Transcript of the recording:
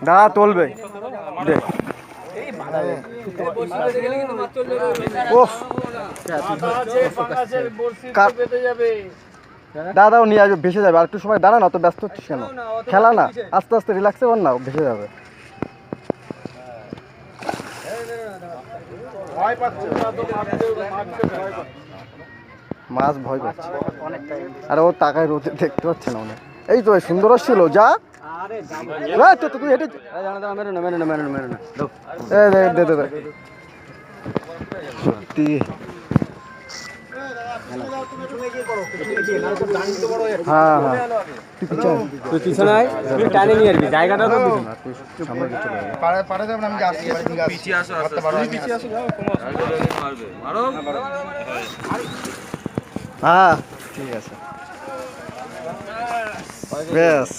দাদা তুলবে দে দাদাও নিয়ে আসবে, ভেসে যাবে। আর একটু সময় দাঁড়া না, তো ব্যস্ত হচ্ছিস কেন? খেলা না, আস্তে আস্তে রিল্যাক্সে কর না, ভেসে যাবে। মাছ ভয় পাচ্ছে, আরে ও তাকায় রোদে দেখতে পাচ্ছে না অনেক। এই তো সুন্দর ছিল, যা তুই হেঁটে সত্যি। হ্যাঁ হ্যাঁ, তুই পিছনে আয়, টানে নিয়ে আসবি জায়গাটা তো হ্যাঁ ঠিক আছে বেশ।